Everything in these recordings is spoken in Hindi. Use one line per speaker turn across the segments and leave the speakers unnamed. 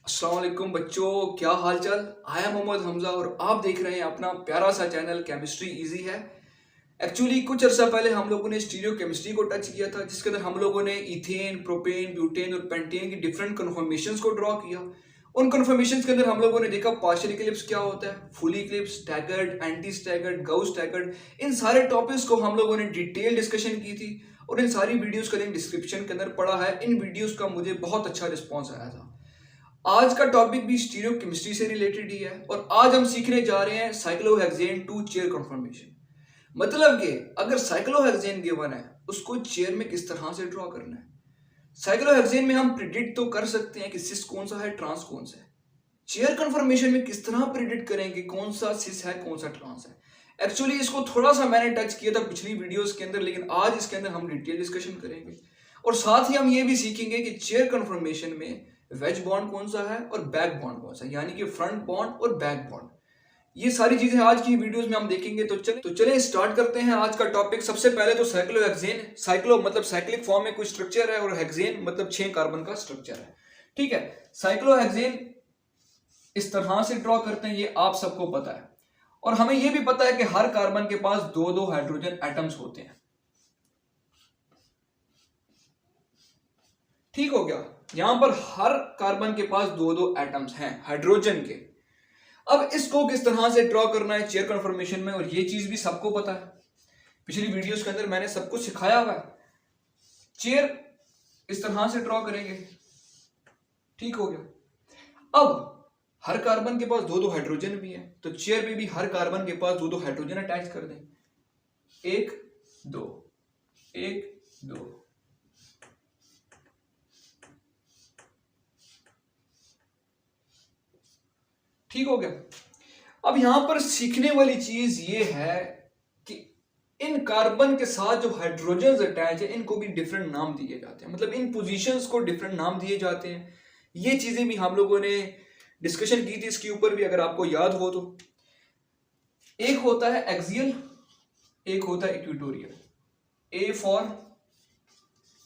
अस्सलाम वालेकुम बच्चों, क्या हाल चाल। आई एम मोहम्मद हमजा और आप देख रहे हैं अपना प्यारा सा चैनल केमिस्ट्री इजी है। एक्चुअली कुछ अर्सा पहले हम लोगों ने स्टीरियो केमिस्ट्री को टच किया था, जिसके अंदर हम लोगों ने इथेन, प्रोपेन, ब्यूटेन और पेंटेन की डिफरेंट कन्फॉर्मेशंस को ड्रॉ किया। उन कन्फॉर्मेशंस के अंदर हम लोगों ने देखा पार्शियल इक्लिप्स क्या होता है, full eclipse, staggered, anti staggered, gauche staggered. इन सारे टॉपिक्स को हम लोगों ने डिटेल डिस्कशन की थी और इन सारी वीडियोस का लिंक डिस्क्रिप्शन के अंदर पड़ा है। इन वीडियोस का मुझे बहुत अच्छा रिस्पॉन्स आया था। आज का टॉपिक भी स्टीरियो केमिस्ट्री से रिलेटेड ही है और आज हम सीखने जा रहे हैं साइक्लोहेक्सेन टू चेयर कन्फर्मेशन। मतलब कि अगर साइक्लोहेक्सेन गिवन है, उसको चेयर में किस तरह से ड्रॉ करना है। साइक्लोहेक्सेन में हम प्रिडिक्ट तो कर सकते हैं कि सिस कौन सा है, ट्रांस कौन सा है। चेयर कन्फर्मेशन में किस तरह प्रिडिक्ट करेंगे कौन सा सिस है, कौन सा ट्रांस है। एक्चुअली इसको थोड़ा सा मैंने टच किया था पिछली वीडियोस के अंदर, लेकिन आज इसके अंदर हम डिटेल डिस्कशन करेंगे और साथ ही हम ये भी सीखेंगे कि चेयर कन्फर्मेशन में वेज बॉन्ड कौन सा है और बैक बॉन्ड कौन सा है, यानी कि फ्रंट बॉन्ड और बैक बॉन्ड। ये सारी चीजें आज की वीडियोस में हम देखेंगे। तो चले स्टार्ट करते हैं आज का टॉपिक। सबसे पहले तो साइक्लोहेक्सेन, साइक्लो मतलब साइक्लिक फॉर्म में कोई स्ट्रक्चर है और हेक्सेन मतलब 6 कार्बन का स्ट्रक्चर है। ठीक है, साइक्लोहेक्सेन इस तरह से ड्रॉ करते हैं, ये आप सबको पता है। और हमें यह भी पता है कि हर कार्बन के पास दो दो हाइड्रोजन एटम्स होते हैं। ठीक हो गया, यहां पर हर कार्बन के पास दो दो एटम्स हैं हाइड्रोजन के। अब इसको किस तरह से ड्रॉ करना है चेयर कन्फर्मेशन में, और ये चीज भी सबको पता है, पिछली वीडियोस के अंदर मैंने सब कुछ सिखाया हुआ है। चेयर इस तरह से ड्रॉ करेंगे। ठीक हो गया। अब हर कार्बन के पास दो दो हाइड्रोजन भी है, तो चेयर में भी हर कार्बन के पास दो दो हाइड्रोजन अटैच कर दें। 1 2 1 2। ठीक हो गया। अब यहां पर सीखने वाली चीज ये है कि इन कार्बन के साथ जो हाइड्रोजन अटैच है इनको भी डिफरेंट नाम दिए जाते हैं, मतलब इन पोजीशंस को डिफरेंट नाम दिए जाते हैं। ये चीजें भी हम लोगों ने डिस्कशन की थी इसके ऊपर भी, अगर आपको याद हो तो। एक होता है एक्सियल, एक होता है equatorial. A for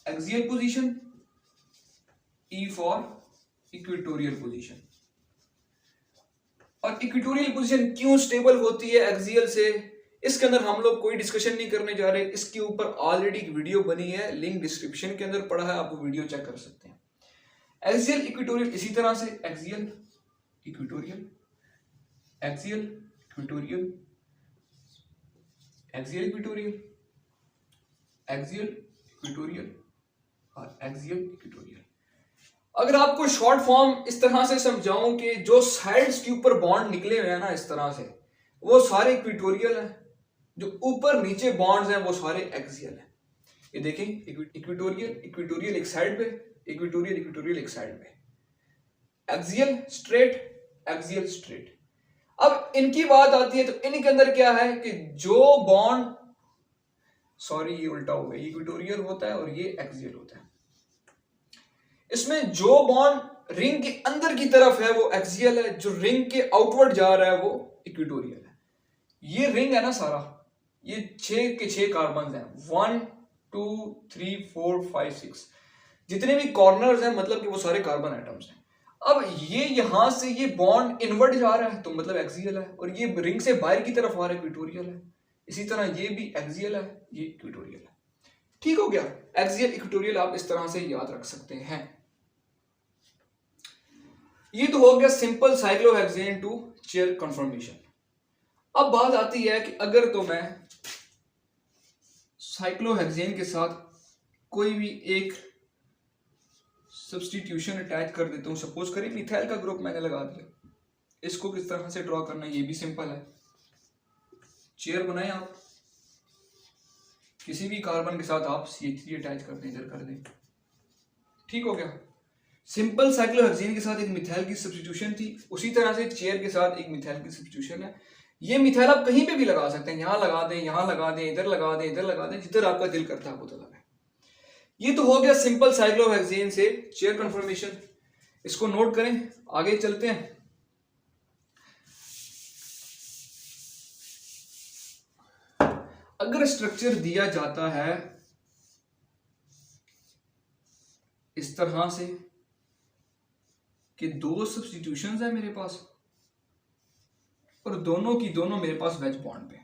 axial position, E for equatorial position. और इक्वेटोरियल पोजीशन क्यों स्टेबल होती है एक्सियल से, इसके अंदर हम लोग कोई डिस्कशन नहीं करने जा रहे। इसके ऊपर ऑलरेडी एक वीडियो बनी है, लिंक डिस्क्रिप्शन के अंदर पड़ा है, आप वो वीडियो चेक कर सकते हैं। एक्सियल इक्वेटोरियल इसी तरह से axial equatorial, axial equatorial, axial equatorial, axial equatorial और एक्सियल इक्वेटोरियल। अगर आपको शॉर्ट फॉर्म इस तरह से समझाऊं कि जो साइड्स के ऊपर बॉन्ड निकले हुए हैं ना इस तरह से, वो सारे इक्वेटोरियल हैं। जो ऊपर नीचे बॉन्ड्स हैं वो सारे एक्सियल हैं। ये देखें, इक्वेटोरियल इक्वेटोरियल एक साइड पे, इक्वेटोरियल इक्वेटोरियल एक साइड पे, एक्सियल स्ट्रेट, एक्सियल स्ट्रेट। अब इनकी बात आती है तो इनके अंदर क्या है कि जो बॉन्ड, सॉरी ये उल्टा हो गया, इक्वेटोरियल होता है और ये एक्सियल होता है। इसमें जो बॉन्ड रिंग के अंदर की तरफ है वो एक्सियल है, जो रिंग के आउटवर्ड जा रहा है वो इक्वेटोरियल है। ये रिंग है ना सारा, ये 6 के 6 कार्बन हैं, 1 2 3 4 5 6, जितने भी कॉर्नर्स हैं मतलब कि वो सारे कार्बन एटम्स हैं। अब ये यहां से ये बॉन्ड इनवर्ट जा रहा है तो मतलब एक्सियल है, और ये रिंग से बाहर की तरफ आ रहा है इक्वेटोरियल है। इसी तरह ये भी एक्सियल है, ये इक्वेटोरियल है। ठीक हो गया, एक्सियल इक्वेटोरियल आप इस तरह से याद रख सकते हैं। ये तो हो गया simple cyclohexane to chair conformation. अब बात आती है कि अगर तो मैं साइक्लोहेक्सेन के साथ कोई भी एक सब्स्टिट्यूशन अटैच कर देता हूं, सपोज करें मिथाइल का ग्रुप मैंने लगा दिया, इसको किस तरह से ड्रॉ करना है ये भी सिंपल है। चेयर बनाए आप, किसी भी कार्बन के साथ आप CH3 अटैच कर दें, इधर कर दें। ठीक हो गया, सिंपल साइक्लोहेक्सेन के साथ एक मिथाइल की सब्स्टिट्यूशन थी, उसी तरह से चेयर के साथ एक मिथाइल की सब्स्टिट्यूशन है। ये मिथाइल आप कहीं पे भी लगा सकते हैं, यहां लगा दें, यहां लगा दें, इधर लगा दें, इधर लगा दें, जिधर आपका दिल करता है उधर लगाएं। ये तो हो गया सिंपल साइक्लोहेक्सेन से चेयर कन्फर्मेशन। इसको नोट करें, आगे चलते हैं। अगर स्ट्रक्चर दिया जाता है इस तरह से, कि दो सब्स्टिट्यूशंस है मेरे पास और दोनों की दोनों मेरे पास वेज बॉन्ड पे।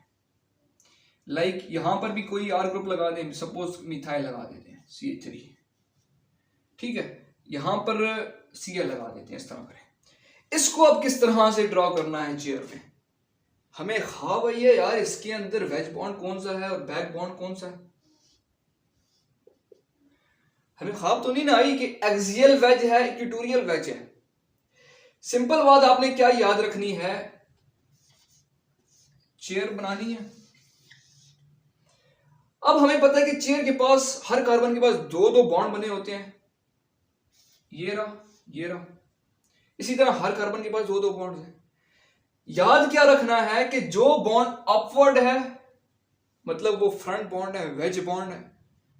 लाइक यहां पर भी कोई आर ग्रुप लगा दें, सपोज मिथाइल लगा देते हैं CH3, ठीक है, यहां पर Cl लगा देते हैं, इस तरह करें। इसको अब किस तरह से ड्रॉ करना है चेयर में, हमें ख्वाब आई है यार इसके अंदर वेज बॉन्ड कौन सा है और बैक बॉन्ड कौन सा है। हमें ख्वाब तो नहीं ना आई कि एक्सियल वेज है इक्वेटोरियल वेज है। सिंपल बात आपने क्या याद रखनी है, चेयर बनानी है। अब हमें पता है कि चेयर के पास, हर कार्बन के पास दो दो बॉन्ड बने होते हैं, ये रहा ये रहा। इसी तरह हर कार्बन के पास दो दो बॉन्ड हैं। याद क्या रखना है कि जो बॉन्ड अपवर्ड है मतलब वो फ्रंट बॉन्ड है, वेज बॉन्ड है।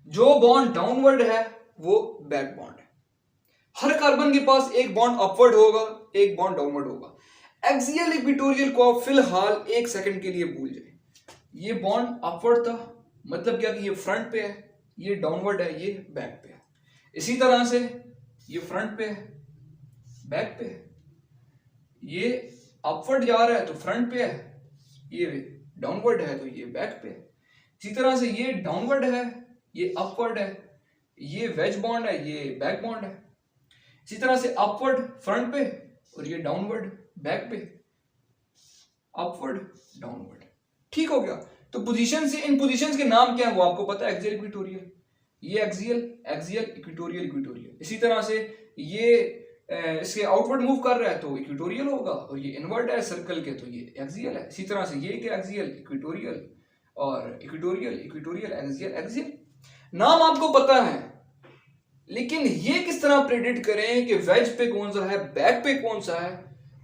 जो बॉन्ड डाउनवर्ड है वो बैक बॉन्ड है। हर कार्बन के पास एक बॉन्ड अपवर्ड होगा, एक बॉन्ड डाउनवर्ड होगा। एक्सियल इक्वेटोरियल को आप फिलहाल 1 सेकंड के लिए भूल जाए। ये बॉन्ड अपवर्ड था, मतलब क्या कि ये फ्रंट पे है, ये डाउनवर्ड है, ये बैक पे है। इसी तरह से ये फ्रंट पे है, बैक पे है। ये अपवर्ड जा रहा है तो फ्रंट पे है, ये डाउनवर्ड है तो ये बैक पे है। इसी तरह से ये डाउनवर्ड है, ये अपवर्ड है, ये वेज बॉन्ड है, ये बैक बॉन्ड है। इसी तरह से अपवर्ड फ्रंट पे और ये डाउनवर्ड बैक पे, अपवर्ड डाउनवर्ड। ठीक हो गया। तो पोजीशन से, इन पोजीशंस के नाम क्या है वो आपको पता है, एक्सियल इक्वेटोरियल, ये एक्सियल एक्सियल इक्वेटोरियल इक्वेटोरियल। इसी तरह से ये इसके आउटवर्ड मूव कर रहा है तो इक्वेटोरियल होगा, और ये इनवर्ड है सर्कल के तो ये एक्सियल है। इसी तरह से ये क्या, एक्सियल इक्वेटोरियल और इक्वेटोरियल इक्वेटोरियल एक्सियल एक्सियल। नाम आपको पता है, लेकिन ये किस तरह प्रेडिक्ट करें कि वेज पे कौन सा है, बैक पे कौन सा है।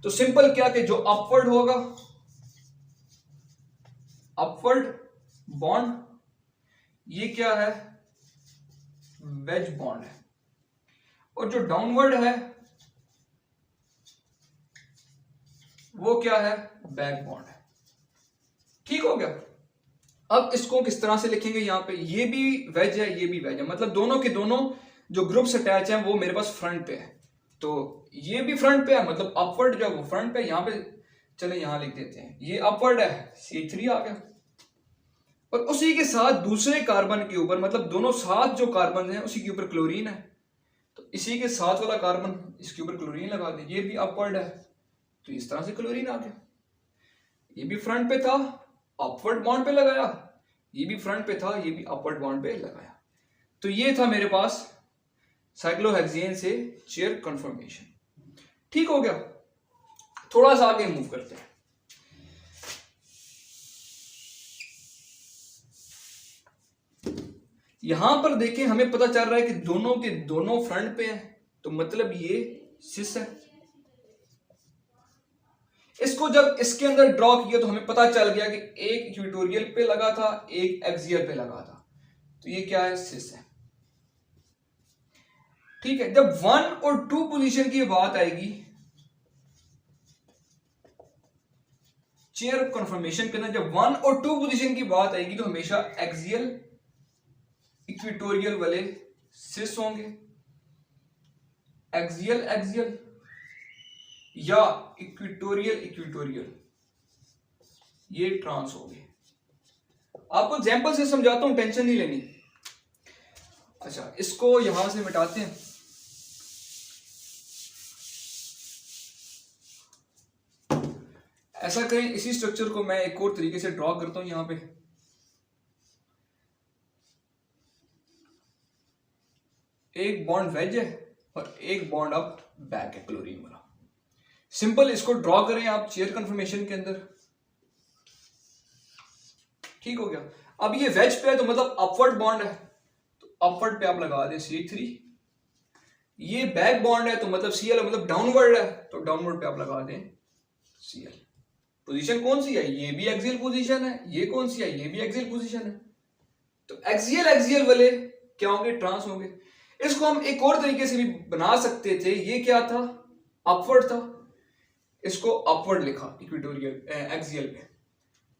तो सिंपल क्या कि जो अपवर्ड होगा, अपवर्ड बॉन्ड, ये क्या है, वेज बॉन्ड है, और जो डाउनवर्ड है वो क्या है, बैक बॉन्ड है। ठीक हो गया। अब इसको किस तरह से लिखेंगे, यहां पे ये भी वेज है, ये भी वेज है, मतलब दोनों के दोनों जो ग्रुप्स अटैच हैं वो मेरे पास फ्रंट पे है। तो ये भी फ्रंट पे है, मतलब अपवर्ड जो वो फ्रंट पे। यहां पे चले यहां लिख देते हैं, ये अपवर्ड है, CH3 आ गया। और उसी के साथ दूसरे कार्बन के ऊपर, मतलब दोनों साथ जो कार्बन हैं उसी के ऊपर क्लोरीन है, तो इसी के साथ वाला कार्बन इसके ऊपर क्लोरीन लगा दे। ये भी अपवर्ड है तो इस तरह से क्लोरीन आ गया। ये भी फ्रंट पे था, अपवर्ड बॉन्ड पे लगाया, ये भी फ्रंट पे था, ये भी अपवर्ड बॉन्ड पे लगाया। तो ये था मेरे पास साइक्लोहेक्सेन से चेयर कन्फर्मेशन। ठीक हो गया। थोड़ा सा आगे मूव करते हैं। यहां पर देखें, हमें पता चल रहा है कि दोनों के दोनों फ्रंट पे हैं, तो मतलब ये सिस है। इसको जब इसके अंदर ड्रॉ किया तो हमें पता चल गया कि एक इक्वेटोरियल पे लगा था, एक एक्सियल पे लगा था, तो ये क्या है, सिस है। ठीक है। जब 1 और 2 पोजीशन की बात आएगी चेयर कन्फर्मेशन के अंदर, जब 1 और 2 पोजीशन की बात आएगी तो हमेशा एक्सियल इक्वेटोरियल वाले सिस होंगे, एक्सियल एक्सियल या इक्वेटोरियल इक्वेटोरियल ये ट्रांस हो गए। आपको एग्जांपल से समझाता हूं, टेंशन नहीं लेनी। अच्छा, इसको यहां से मिटाते हैं। ऐसा करें, इसी स्ट्रक्चर को मैं एक और तरीके से ड्रॉ करता हूं। यहां पे एक बॉन्ड वेज है और एक बॉन्ड अब बैक है, क्लोरीन वाला। सिंपल इसको ड्रॉ करें आप चेयर कन्फर्मेशन के अंदर। ठीक हो गया। अब ये वेज पे है तो मतलब अपवर्ड बॉन्ड है, तो अपवर्ड पे आप लगा दें CH3। ये बैक बॉन्ड है तो मतलब Cl, मतलब डाउनवर्ड है तो डाउनवर्ड पे आप लगा दें Cl। पोजीशन कौन सी है, ये भी एक्सियल पोजीशन है, ये कौन सी है, ये भी एक्सियल पोजीशन है। तो एक्सियल एक्सियल वाले क्या होंगे, ट्रांस होंगे। इसको हम एक और तरीके से भी बना सकते थे। ये क्या था, अपवर्ड था, इसको अपवर्ड लिखा इक्वेटोरियल एक्सियल पे।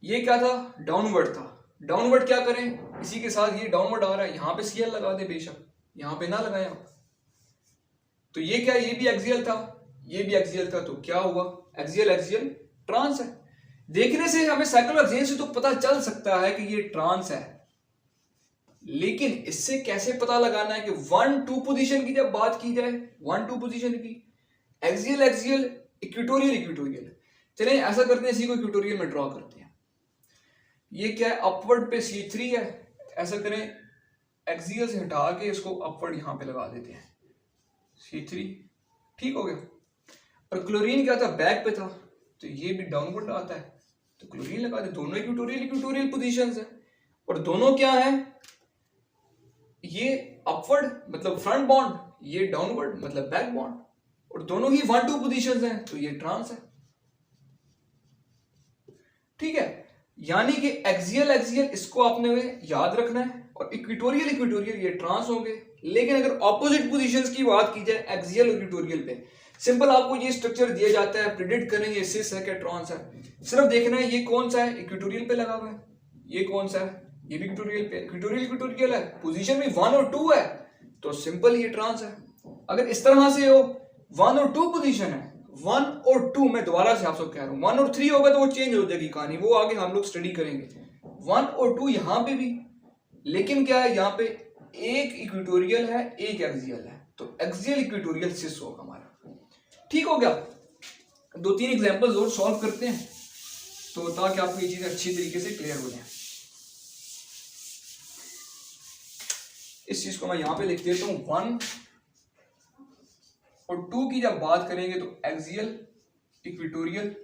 ये क्या था, डाउनवर्ड था। डाउनवर्ड क्या करें, इसी के साथ ये डाउनवर्ड आ रहा है, यहां पे Cl लगा दे, बेशक यहां पे ना लगाएं आप। तो ये क्या, ये भी एक्सियल था, ये भी एक्सियल था, तो क्या हुआ, एक्सियल एक्सियल ट्रांस है। देखने से हमें साइक्लोहेक्सेन से तो पता चल सकता है कि ये ट्रांस है, लेकिन इससे कैसे पता लगाना है कि 1-2 पोजीशन की जब बात की जाए, 1-2 पोजीशन की, एक्सियल एक्सियल, इक्वेटोरियल इक्वेटोरियल। चलिए ऐसा करते हैं, इसी को इक्वेटोरियल में ड्रॉ करते हैं। ये क्या है, अपवर्ड पे C3 है, ऐसा करें एक्सियल से हटा के इसको अपवर्ड यहां पे लगा देते हैं, C3 ठीक हो गया। और क्लोरीन क्या था, बैक पे था, तो ये भी डाउनवर्ड आता है, तो क्लोरीन लगा दे। दोनों इक्वेटोरियल इक्वेटोरियल पोजीशंस है, और दोनों क्या है, ये अपवर्ड मतलब फ्रंट बॉन्ड, ये डाउनवर्ड मतलब बैक बॉन्ड, और दोनों ही 1-2 पोजीशंस हैं, तो ये ट्रांस है। ठीक है, यानी कि एक्सियल एक्सियल इसको आपने याद रखना है, और इक्वेटोरियल इक्वेटोरियल ये ट्रांस होंगे। लेकिन अगर ऑपोजिट पोजीशंस की बात की जाए एक्सियल और इक्वेटोरियल पे, सिंपल आपको ये स्ट्रक्चर दिया जाता है, प्रिडिक्ट करें ये सिस है क्या ट्रांस है, सिर्फ देखना है ये कौन सा है, इक्वेटोरियल पे लगा हुआ है, ये कौन सा है, ये भी इक्वेटोरियल पे, इक्वेटोरियल इक्वेटोरियल है, पोजीशन भी 1 और 2 है, तो सिंपल ये ट्रांस है। अगर इस तरह से हो 1 और 2 पोजीशन है, 1 और 2, मैं दोबारा से आपसे कह रहा हूं, 1 और 3 होगा तो वो चेंज हो जाएगी कहानी, वो आगे हम लोग स्टडी करेंगे। 1 और 2 यहां पे भी, लेकिन क्या है, यहां पे एक इक्वेटोरियल है एक एक्सियल है, तो एक्सियल इक्वेटोरियल सिस होगा हमारा। ठीक हो गया, 2-3 एग्जांपल्स और सॉल्व करते हैं, तो ताकि आपको ये चीजें अच्छी तरीके से क्लियर हो जाए। इस चीज को मैं यहां पे लिख देता हूं, 1 और 2 की जब बात करेंगे तो एक्सियल इक्वेटोरियल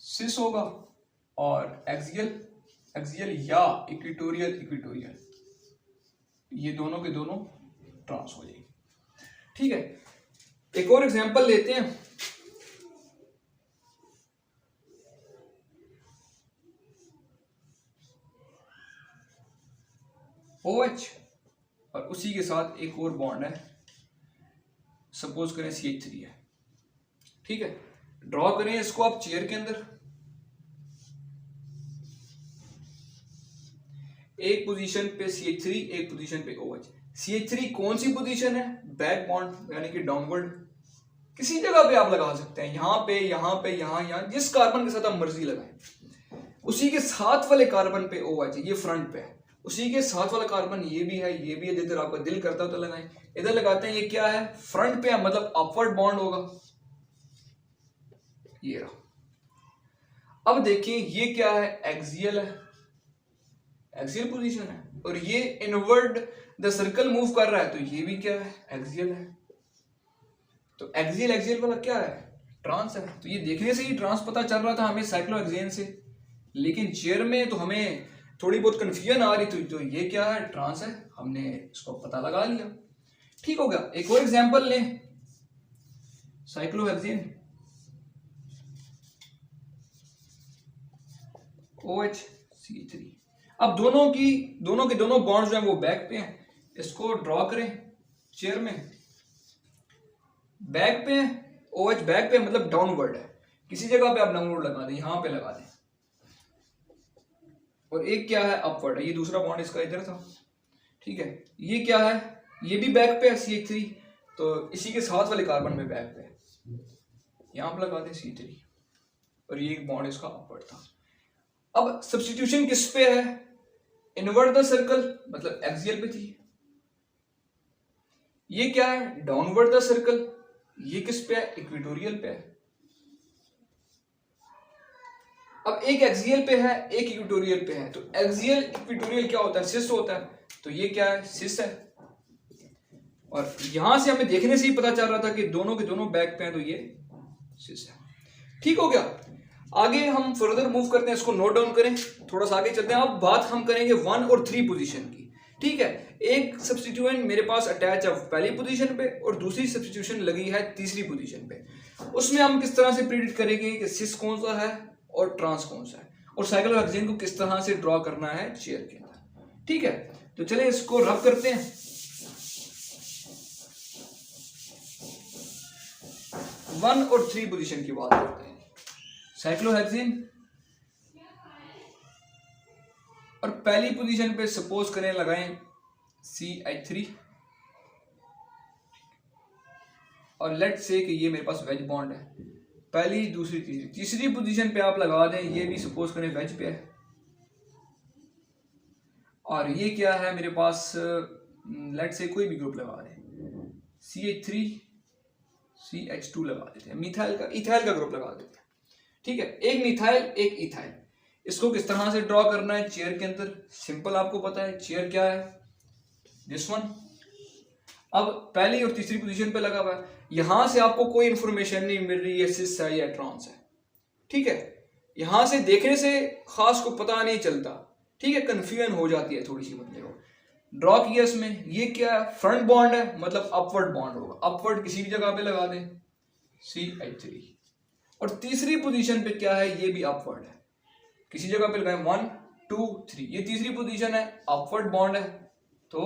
सिस होगा, और एक्सियल एक्सियल या इक्वेटोरियल इक्वेटोरियल, ये दोनों के दोनों ट्रांस हो जाएंगे। ठीक है, एक और एग्जांपल लेते हैं। OH और उसी के साथ एक और बॉन्ड है, सपोज करें CH3 है। ठीक है, ड्रॉ करें इसको आप चेयर के अंदर, एक पोजीशन पे CH3, एक पोजीशन पे OH। CH3 कौन सी पोजीशन है, बैक बॉन्ड यानी कि डाउनवर्ड, किसी जगह पे आप लगा सकते हैं, यहां पे यहां पे यहां, जिस कार्बन के साथ आप मर्जी लगाएं। उसी के साथ वाले कार्बन पे OH, ये फ्रंट पे है, उसी के साथ वाला कार्बन ये भी है, ये भी है, जिधर आपका दिल करता हो तो लगाएं, इधर लगाते हैं, ये क्या है, फ्रंट पे है, मतलब अपवर्ड बॉन्ड होगा, ये रहा। अब देखिए ये क्या है, एक्सियल है, एक्सियल पोजीशन है, और ये इनवर्ड द सर्कल मूव कर रहा है, तो ये भी क्या है, एक्सियल है। तो एक्सियल एक्सियल वाला क्या है, ट्रांस है। तो ये देखने से ही ट्रांस पता चल रहा था हमें साइक्लोहेक्सेन से, लेकिन चेयर में तो हमें थोड़ी बहुत कंफ्यूजन आ रही थी, तो ये क्या है, ट्रांस है, हमने इसको पता लगा लिया। ठीक हो गया, एक और एग्जांपल लें, साइक्लोहेक्सेन OH CH3। अब दोनों के दोनों बॉन्ड्स जो हैं वो बैक पे हैं, इसको ड्रॉ करें चेयर में, बैक पे है, OH बैक पे मतलब डाउनवर्ड है, किसी जगह पे आप डाउनवर्ड लगा दें, यहां पे लगा दें, और एक क्या है, अपवर्ड है, ये दूसरा बॉन्ड इसका इधर था। ठीक है, ये क्या है, ये भी बैक पे है CH3, तो इसी के साथ वाले कार्बन में बैक पे है, यहां पे लगा दें C3, और ये एक बॉन्ड इसका अपवर्ड था। अब सब्स्टिट्यूशन किस पे है, इनवर्ड द सर्कल मतलब एक्सियल पे थी, ये क्या है, डाउनवर्ड द सर्कल, ये किस पे है, इक्वेटोरियल पे है। अब एक एक्सियल पे है एक इक्वेटोरियल पे है, तो एक्सियल इक्वेटोरियल क्या होता है, सिस होता है, तो ये क्या है, सिस है। और यहां से हमें देखने से ही पता चल रहा था कि दोनों के दोनों बैक पे हैं, तो ये सिस है। ठीक हो गया, आगे हम फर्दर मूव करते हैं, इसको नोट डाउन करें, थोड़ा सा आगे चलते हैं। अब बात हम करेंगे 1 और 3 पोजीशन की। ठीक है, एक सब्स्टिट्यूएंट मेरे पास अटैच है पहली पोजीशन पे, और दूसरी सब्स्टिट्यूशन लगी है तीसरी पोजीशन पे। उसमें हम किस तरह से प्रेडिक्ट करेंगे कि सिस कौन सा है और ट्रांस कौन सा है, और साइक्लोहेक्सेन को किस तरह से ड्रॉ करना है चेयर के अंदर। ठीक है, तो चलिए इसको रब करते हैं। 1 और 3 पोजीशन की बात करते हैं, साइक्लोहेक्सेन, और पहली पोजीशन पे सपोज करें लगाएं CH3, और लेट से कि ये मेरे पास वेज बॉन्ड है, पहली दूसरी तीसरी पोजीशन पे आप लगा दें, ये भी सपोज करें वेज पे है, और ये क्या है मेरे पास, लेट से कोई भी ग्रुप लगा दें, CH3 CH2 लगा देते हैं, मिथाइल का इथाइल का ग्रुप लगा देते हैं, ठीक है, एक मिथाइल एक इथाइल। इसको किस तरह से ड्रॉ करना है चेयर के अंदर, सिंपल आपको पता है चेयर क्या है, दिस वन। अब पहली और तीसरी पोजीशन पे लगा हुआ है, यहां से आपको कोई इंफॉर्मेशन नहीं मिल रही है सिस है या ट्रांस है, ठीक है, यहां से देखने से खास को पता नहीं चलता, ठीक है, कंफ्यूजन हो जाती है थोड़ी सी बंदे को। ड्रॉ किया इसमें, ये क्या है, फ्रंट बॉन्ड है, मतलब अपवर्ड बॉन्ड होगा, अपवर्ड किसी भी जगह पे लगा दें CH3, और तीसरी पोजीशन पे क्या है, ये भी अपवर्ड है, किसी जगह पे लगाएं 1 2 3, ये तीसरी पोजीशन है, अपवर्ड बॉन्ड है तो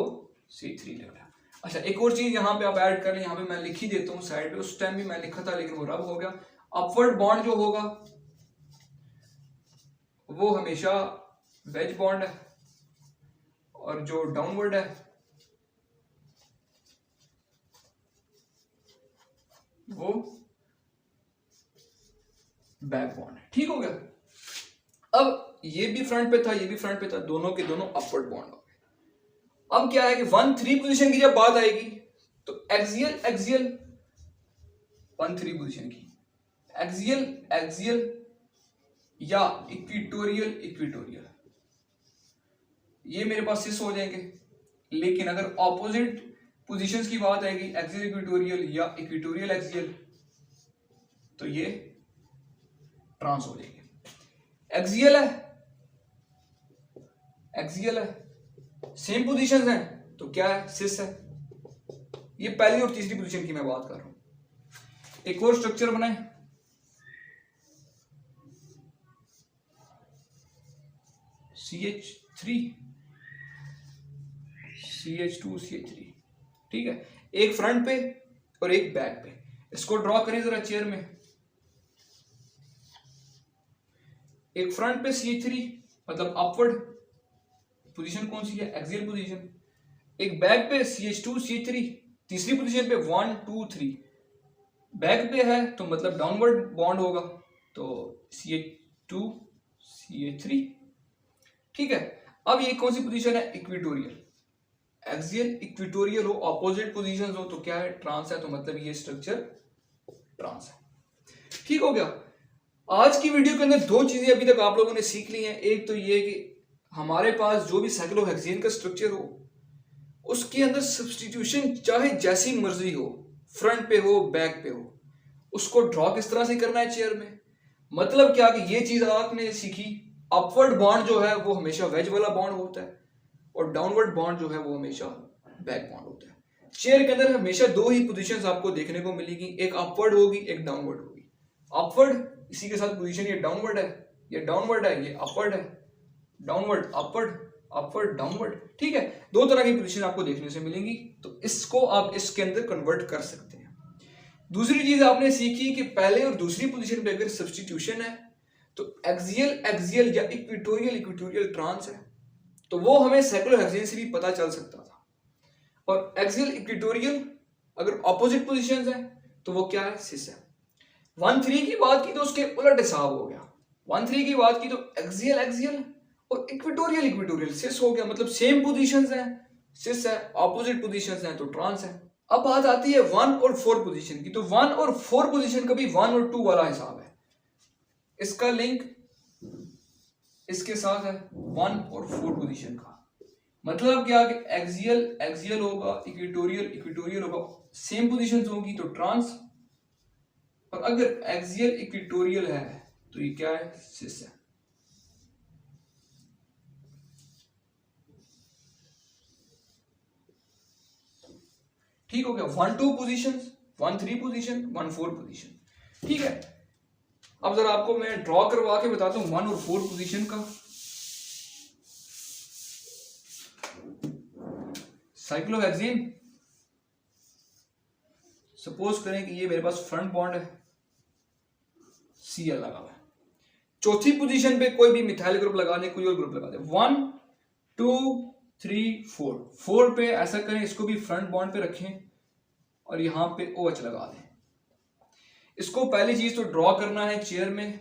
C3 लगा। अच्छा एक और चीज यहाँ पे आप ऐड कर लें, यहाँ पे मैं लिख ही देता हूँ साइड पे, उस टाइम भी मैं लिखा था लेकिन वो रब हो गया। अपवर्ड बॉन्ड जो होगा वो हमेशा वेज बॉन्ड है, और जो डाउनवर्ड है वो बैक बॉन्ड है, ठीक हो गया। अब ये भी फ्रंट पे था, ये भी फ्रंट पे था, दोनों के दोनों अपवर्ड बॉन्ड हो गए। अब क्या है कि 1-3 पोजीशन की जब बात आएगी तो एक्सियल एक्सियल 1-3 पोजीशन की, एक्सियल एक्सियल या इक्विटोरियल इक्विटोरियल, ये मेरे पास सिस हो जाएंगे। लेकिन अगर ऑपोजिट पोजीशंस की बात आएगी, एक्सियल इक्विटोरियल या इक्विटोरियल एक्सियल, तो ये ट्रांस हो जाएंगे। एक्सियल है, एक्सियल है, सेम पोजीशंस हैं तो क्या है, सिस है। ये पहली और तीसरी पोजीशन की मैं बात कर रहा हूं। एक और स्ट्रक्चर बनाए, CH3 CH2 CH3, ठीक है, एक फ्रंट पे और एक बैक पे। इसको ड्रॉ करें जरा चेयर में, एक फ्रंट पे CH3 मतलब अपवर्ड पोजीशन कौन सी है, एक्सियल पोजीशन, एक बैक पे CH2 CH3 तीसरी पोजीशन पे 1 2 3, बैक पे है तो मतलब डाउनवर्ड बॉन्ड होगा तो CH2 CH3, ठीक है। अब ये कौन सी पोजीशन है, इक्विटोरियल, एक्सियल इक्विटोरियल हो, ऑपोजिट पोजीशंस हो तो क्या है, ट्रांस है, तो मतलब ये स्ट्रक्चर ट्रांस है, ठीक हो गया। आज की वीडियो के अंदर दो चीजें अभी तक आप लोगों ने सीख ली हैं। एक तो ये कि हमारे पास जो भी साइक्लोहेक्सेन का स्ट्रक्चर हो उसके अंदर सब्स्टिट्यूशन चाहे जैसी मर्जी हो, फ्रंट पे हो बैक पे हो, उसको ड्रॉ किस तरह से करना है चेयर में। मतलब क्या कि ये चीज आपने सीखी, अपवर्ड बॉन्ड जो है वो हमेशा वेज वाला बॉन्ड होता है और डाउनवर्ड बॉन्ड जो है वो हमेशा बैक बॉन्ड होता है। चेयर के अंदर हमेशा दो ही पोजीशंस आपको देखने को मिलेगी, एक अपवर्ड होगी एक डाउनवर्ड होगी। अपवर्ड इसी के साथ पोजीशन, ये डाउनवर्ड है, ये डाउनवर्ड है, ये अपवर्ड है, डाउनवर्ड अपवर्ड अपवर्ड डाउनवर्ड, ठीक है, दो तरह की पोजीशन आपको देखने से मिलेंगी। तो इसको आप इसके अंदर कन्वर्ट कर सकते हैं। दूसरी चीज आपने सीखी कि पहले और दूसरी पोजीशन पे अगर सब्स्टिट्यूशन है तो एक्सियल एक्सियल या इक्विटोरियल इक्विटोरियल ट्रांस है, तो वो हमें साइक्लोहेक्सेन से भी पता चल सकता था। और एक्सियल इक्विटोरियल अगर ऑपोजिट पोजीशंस हैं तो वो क्या है, सिस है। 1-3 की बात की तो उसके उलट हिसाब हो गया, 1-3 की बात की तो एक्सियल एक्सियल और इक्विटोरियल इक्विटोरियल सिस हो गया, मतलब सेम पोजीशंस हैं, सिस है, ऑपोजिट पोजीशंस हैं तो ट्रांस है। अब बात आती है 1 और 4 पोजीशन की, तो 1 और 4 पोजीशन का भी 1 और 2 वाला हिसाब है। इसका लिंक इसके साथ है 1 और 4 पोजीशन का। मतलब क्या कि एक्सियल एक्सियल होगा, इक्विटोरियल इक्विटोरियल होगा, सेम पोजीशंस होंगी तो ट्रांस, और अगर एक्सियल इक्विटोरियल है तो ये क्या है, सिस है। ठीक हो गया, 1-2 पोजीशन, 1-3 पोजीशन, 1-4 पोजीशन, ठीक है। अब जरा आपको मैं ड्रॉ करवा के बताता हूं 1 और 4 पोजीशन का। साइक्लोहेक्सेन, सपोज करें कि ये मेरे पास फ्रंट बॉन्ड है, Cl लगा हुआ है। चौथी पोजीशन पे कोई भी मिथाइल ग्रुप लगा दे, कोई और ग्रुप लगा दे, 1 2 3 4 पे ऐसा करें, इसको भी फ्रंट बॉन्ड पे रखें और यहां पे OH लगा दें, इसको पहली चीज तो ड्रॉ करना है चेयर में।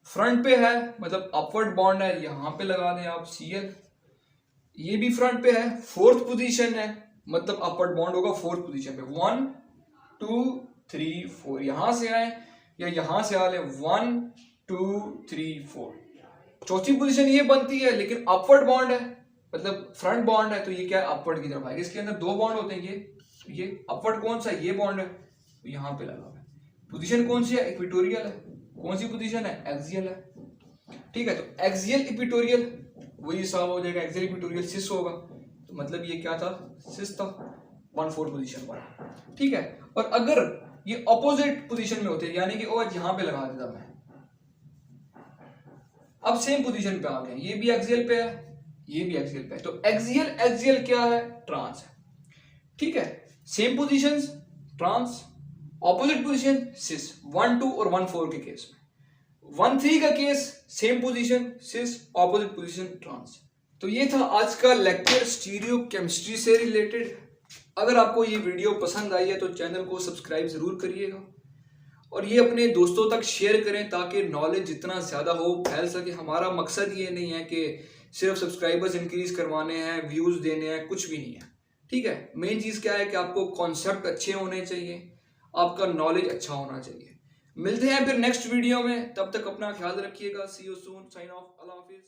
फ्रंट पे है मतलब अपवर्ड बॉन्ड है, यहां पे लगा दें आप Cl। ये भी फ्रंट पे है, फोर्थ पोजीशन है मतलब अपवर्ड बॉन्ड होगा फोर्थ पोजीशन पे। 1 2 3 4 यहां से आए या यहां से आ ले, 1 2 3 4 चौथी पोजीशन ये बनती है, लेकिन अपवर्ड बॉन्ड है मतलब फ्रंट बॉन्ड है तो ये क्या है अपवर्ड की तरफ आएगा। इसके अंदर दो बॉन्ड होते हैं, ये अपवर्ड कौन सा है, ये बॉन्ड है तो यहां पे लगा हुआ है। पोजीशन कौन सी है, इक्वेटोरियल है। कौन सी पोजीशन है, एक्सियल है। ठीक है, तो एक्सियल इक्वेटोरियल वही हिसाब हो जाएगा, एक्सियल इक्वेटोरियल सिस होगा तो मतलब ये क्या था, सिस था, 1/4 पोजीशन पर। ठीक है, और अगर ये ऑपोजिट पोजीशन में होते यानी कि ओ यहां पे लगा देता मैं, अब सेम पोजीशन पे आ गए, ये भी एक्सियल पे है ये भी एक्सियल पे है, तो एक्सियल एक्सियल क्या है, ट्रांस है। ठीक है, same positions trans, opposite position cis, 1 2 और 1 4 के केस में। 1 3 का केस सेम पोजीशन सिस, ऑपोजिट पोजीशन ट्रांस। तो ये था आज का लेक्चर स्टीरियो केमिस्ट्री से रिलेटेड। अगर आपको ये वीडियो पसंद आई है तो चैनल को सब्सक्राइब जरूर करिएगा और ये अपने दोस्तों तक शेयर करें ताकि नॉलेज जितना ज़्यादा हो फैल सके। हमारा मकसद ये नहीं है कि सिर्फ सब्सक्राइबर्स इंक्रीज करवाने हैं, व्यूज़ देने हैं, कुछ भी नहीं है। ठीक है, मेन चीज़ क्या है कि आपको कॉन्सेप्ट अच्छे होने चाहिए, आपका नॉलेज अच्छा होना चाहिए। मिलते हैं फिर नेक्स्ट वीडियो में, तब तक अपना ख्याल रखिएगा। सी यू सून, साइन ऑफ, अल्लाह हाफिज़।